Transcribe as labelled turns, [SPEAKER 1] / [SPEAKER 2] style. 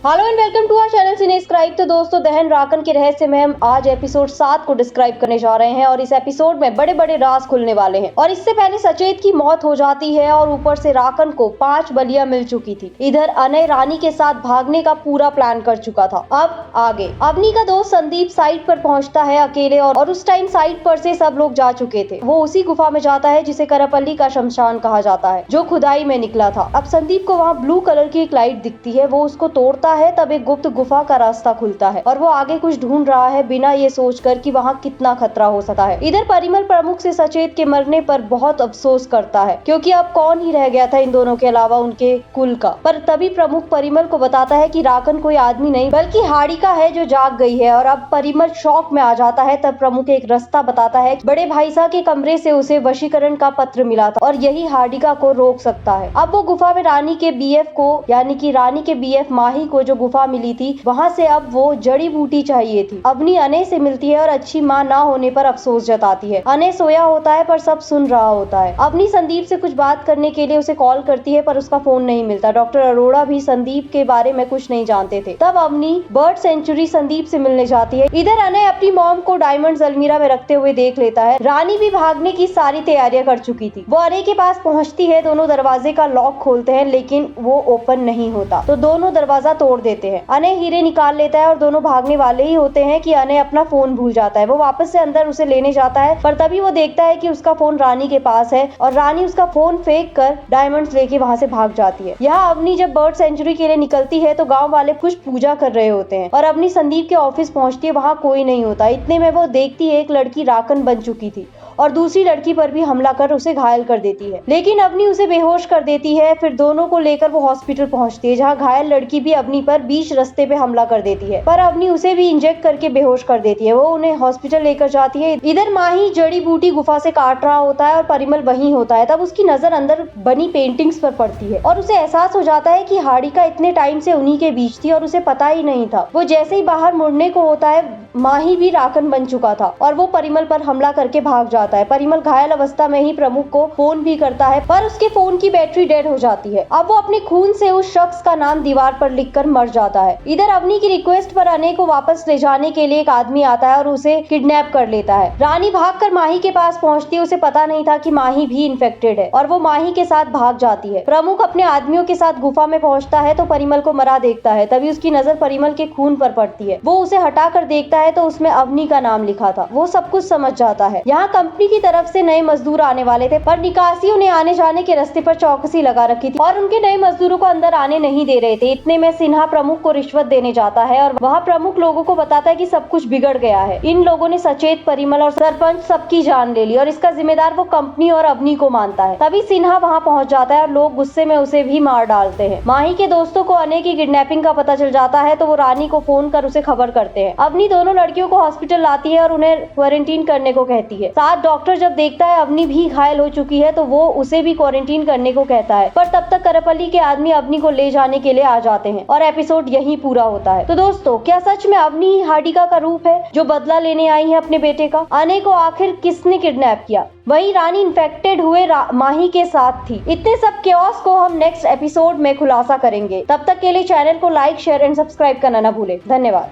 [SPEAKER 1] Hello and welcome to our channel Cinescribe. तो दोस्तों, दहन राकन के रहस्य में हम आज एपिसोड 7 को डिस्क्राइब करने जा रहे हैं और इस एपिसोड में बड़े बड़े राज खुलने वाले हैं। और इससे पहले सचेत की मौत हो जाती है और ऊपर से राकन को 5 बलियां मिल चुकी थी। इधर अनय रानी के साथ भागने का पूरा प्लान कर चुका था। अब आगे अवनी का दोस्त संदीप साइट पर पहुंचता है अकेले और उस टाइम साइट पर से सब लोग जा चुके थे। वो उसी गुफा में जाता है जिसे करपल्ली का शमशान कहा जाता है, जो खुदाई में निकला था। अब संदीप को वहाँ ब्लू कलर की एक लाइट दिखती है, वो उसको तोड़ता है। तब एक गुप्त गुफा का रास्ता खुलता है और वो आगे कुछ ढूंढ रहा है, बिना ये सोचकर कि वहाँ कितना खतरा हो सकता है। इधर परिमल प्रमुख से सचेत के मरने पर बहुत अफसोस करता है, क्योंकि अब कौन ही रह गया था इन दोनों के अलावा उनके कुल का। पर तभी प्रमुख परिमल को बताता है कि राकन कोई आदमी नहीं बल्कि हाड़िका है जो जाग गई है। और अब परिमल शॉक में आ जाता है। तब प्रमुख एक रास्ता बताता है, बड़े भाई साहब के कमरे से उसे वशीकरण का पत्र मिला था और यही हाड़िका को रोक सकता है। अब वो गुफा में रानी के बीएफ को, यानी कि रानी के बीएफ माही को जो गुफा मिली थी, वहाँ से अब वो जड़ी बूटी चाहिए थी। अवनी अनय से मिलती है और अच्छी माँ ना होने पर अफसोस जताती है। अनय सोया होता है पर सब सुन रहा होता है। अवनी संदीप से कुछ बात करने के लिए उसे कॉल करती है पर उसका फोन नहीं मिलता। डॉक्टर अरोड़ा भी संदीप के बारे में कुछ नहीं जानते थे। तब अवनी बर्ड सेंचुरी संदीप से मिलने जाती है। इधर अनय अपनी मॉम को डायमंड्स अलमीरा में रखते हुए देख लेता है। रानी भी भागने की सारी तैयारियां कर चुकी थी। वो अनय के पास पहुंचती है, दोनों दरवाजे का लॉक खोलते हैं लेकिन वो ओपन नहीं होता, तो दोनों दरवाजा तोड़ देते हैं। अनय हीरे निकाल लेता है और दोनों भागने वाले ही होते हैं कि अनय अपना फोन भूल जाता है। वो वापस से अंदर उसे लेने जाता है पर तभी वो देखता है कि उसका फोन रानी के पास है और रानी उसका फोन फेंक कर डायमंड्स लेके वहाँ से भाग जाती है। यहाँ अवनी जब बर्ड सेंचुरी के लिए निकलती है तो गाँव वाले कुछ पूजा कर रहे होते हैं और अवनी संदीप के ऑफिस पहुंचती है, वहाँ कोई नहीं होता। इतने में वो देखती है एक लड़की राकन बन चुकी थी और दूसरी लड़की पर भी हमला कर उसे घायल कर देती है, लेकिन अवनी उसे बेहोश कर देती है। फिर दोनों को लेकर वो हॉस्पिटल पहुंचती है, जहां घायल लड़की भी अवनी पर बीच रास्ते पे हमला कर देती है, पर अवनी उसे भी इंजेक्ट करके बेहोश कर देती है। वो उन्हें हॉस्पिटल लेकर जाती है। इधर माही जड़ी बूटी गुफा से काट रहा होता है और परिमल वहीं होता है। तब उसकी नजर अंदर बनी पेंटिंग्स पर पड़ती है और उसे एहसास हो जाता है कि हाड़िका इतने टाइम से उन्हीं के बीच थी और उसे पता ही नहीं था। वो जैसे ही बाहर मुड़ने को होता है, माही भी राकन बन चुका था और वो परिमल पर हमला करके भाग जाता है। परिमल घायल अवस्था में ही प्रमुख को फोन भी करता है पर उसके फोन की बैटरी डेड हो जाती है। अब वो अपने खून से उस शख्स का नाम दीवार पर लिखकर मर जाता है। इधर अवनी की रिक्वेस्ट पर अनय को वापस ले जाने के लिए एक आदमी आता है और उसे किडनैप कर लेता है। रानी भागकर माही के पास पहुंचती है। उसे पता नहीं था कि माही भी इन्फेक्टेड है और वो माही के साथ भाग जाती है। प्रमुख अपने आदमियों के साथ गुफा में पहुंचता है तो परिमल को मरा देखता है। तभी उसकी नजर परिमल के खून पर पड़ती है। वो उसे हटा कर देखता है तो उसमें अवनी का नाम लिखा था। वो सब कुछ समझ जाता है। यहाँ कंपनी की तरफ से नए मजदूर आने वाले थे पर निकासियों ने आने जाने के रास्ते पर चौकसी लगा रखी थी और उनके नए मजदूरों को अंदर आने नहीं दे रहे थे। इतने में सिन्हा प्रमुख को रिश्वत देने जाता है और वहाँ प्रमुख लोगों को बताता है कि सब कुछ बिगड़ गया है। इन लोगों ने सचेत, परिमल और सरपंच सबकी जान ले ली और इसका जिम्मेदार वो कंपनी और अवनी को मानता है। तभी सिन्हा वहाँ पहुँच जाता है और लोग गुस्से में उसे भी मार डालते हैं। माही के दोस्तों को अनय की किडनैपिंग का पता चल जाता है तो वो रानी को फोन कर उसे खबर करते हैं। अवनी दोनों लड़कियों को हॉस्पिटल लाती है और उन्हें क्वारंटीन करने को कहती है। साथ डॉक्टर जब देखता है अवनी भी घायल हो चुकी है तो वो उसे भी क्वारंटीन करने को कहता है, पर तब तक करपल्ली के आदमी अवनी को ले जाने के लिए आ जाते हैं और एपिसोड यहीं पूरा होता है। तो दोस्तों, क्या सच में अवनी ही हाड़िका का रूप है जो बदला लेने आई है अपने बेटे का? अनय को आखिर किसने किडनैप किया? वही रानी इन्फेक्टेड हुए माही के साथ थी। इतने सब केओस को हम नेक्स्ट एपिसोड में खुलासा करेंगे। तब तक के लिए चैनल को लाइक, शेयर एंड सब्सक्राइब करना ना भूले। धन्यवाद।